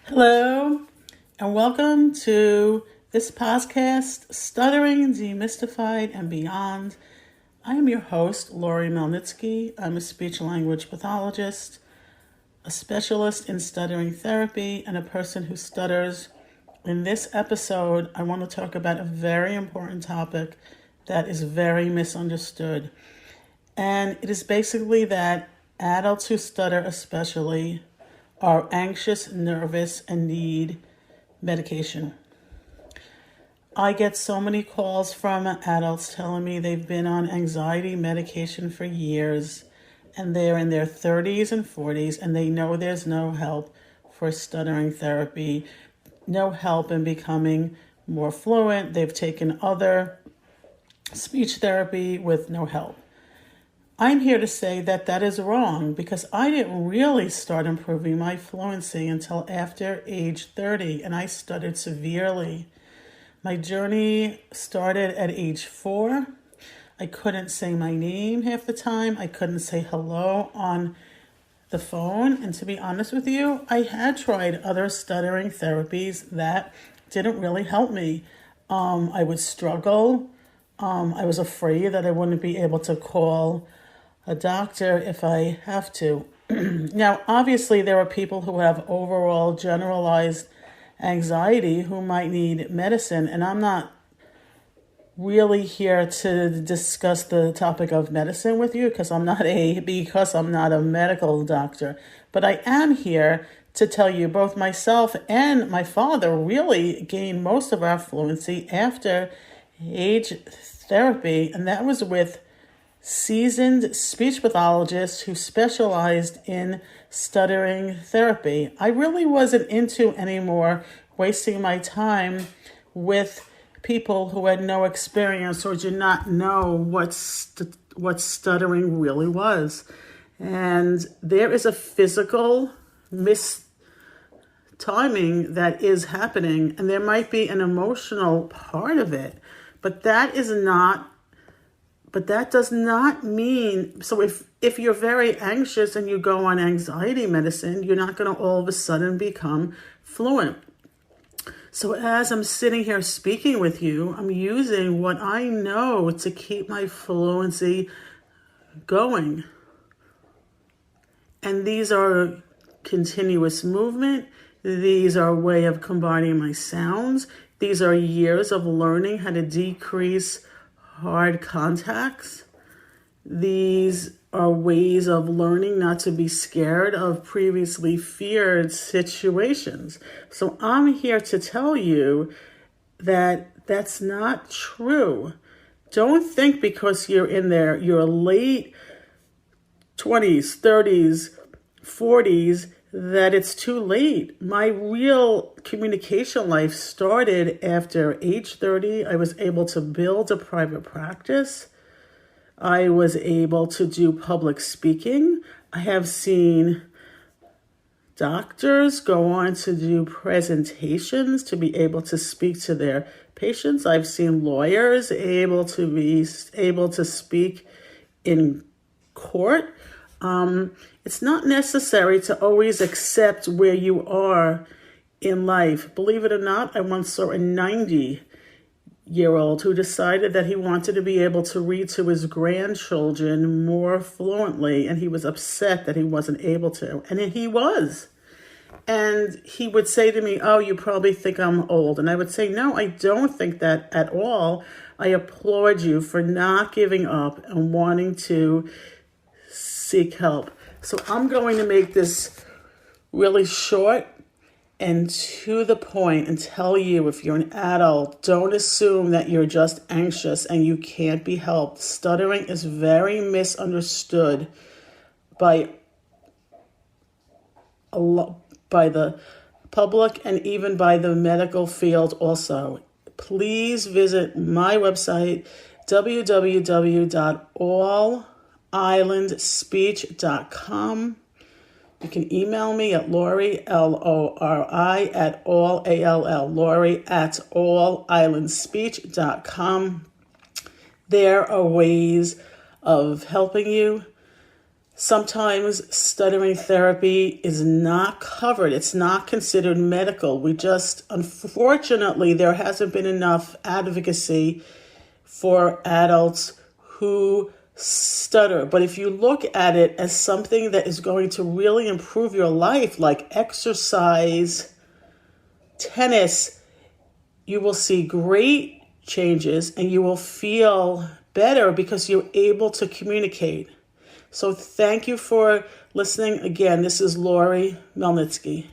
Hello, and welcome to this podcast, Stuttering, Demystified, and Beyond. I am your host, Lori Melnitsky. I'm a speech-language pathologist, a specialist in stuttering therapy, and a person who stutters. In this episode, I want to talk about a very important topic that is very misunderstood. And it is basically that adults who stutter especially are anxious, nervous, and need medication. I get so many calls from adults telling me they've been on anxiety medication for years and they're in their 30s and 40s and they know there's no help for stuttering therapy, no help in becoming more fluent. They've taken other speech therapy with no help. I'm here to say that that is wrong because I didn't really start improving my fluency until after age 30, and I stuttered severely. My journey started at age 4. I couldn't say my name half the time. I couldn't say hello on the phone. And to be honest with you, I had tried other stuttering therapies that didn't really help me. I would struggle. I was afraid that I wouldn't be able to call a doctor if I have to. Now, obviously, there are people who have overall generalized anxiety who might need medicine, and I'm not really here to discuss the topic of medicine with you because I'm not a medical doctor. But I am here to tell you both myself and my father really gained most of our fluency after age therapy, and that was with seasoned speech pathologists who specialized in stuttering therapy. I really wasn't into anymore wasting my time with people who had no experience or did not know what stuttering really was. And there is a physical mistiming that is happening, and there might be an emotional part of it, but that does not mean, so if you're very anxious and you go on anxiety medicine, you're not going to all of a sudden become fluent. So as I'm sitting here speaking with you, I'm using what I know to keep my fluency going. And these are continuous movement. These are a way of combining my sounds. These are years of learning how to decrease hard contacts. These are ways of learning not to be scared of previously feared situations. So I'm here to tell you that that's not true. Don't think because you're in your late 20s, 30s, 40s, that it's too late. My real communication life started after age 30. I was able to build a private practice. I was able to do public speaking. I have seen doctors go on to do presentations to be able to speak to their patients. I've seen lawyers able to speak in court. It's not necessary to always accept where you are in life. Believe it or not, I once saw a 90-year-old who decided that he wanted to be able to read to his grandchildren more fluently, and he was upset that he wasn't able to. And he was. And he would say to me, "Oh, you probably think I'm old." And I would say, "No, I don't think that at all. I applaud you for not giving up and wanting to seek help." So I'm going to make this really short and to the point and tell you, if you're an adult, don't assume that you're just anxious and you can't be helped. Stuttering is very misunderstood by the public and even by the medical field also. Please visit my website, www.allislandspeech.com. You can email me at Lori, Lori, at Lori at allislandspeech.com. There are ways of helping you. Sometimes stuttering therapy is not covered. It's not considered medical. Unfortunately, there hasn't been enough advocacy for adults who stutter. But if you look at it as something that is going to really improve your life, like exercise, tennis, you will see great changes and you will feel better because you're able to communicate. So thank you for listening. Again, this is Lori Melnitsky.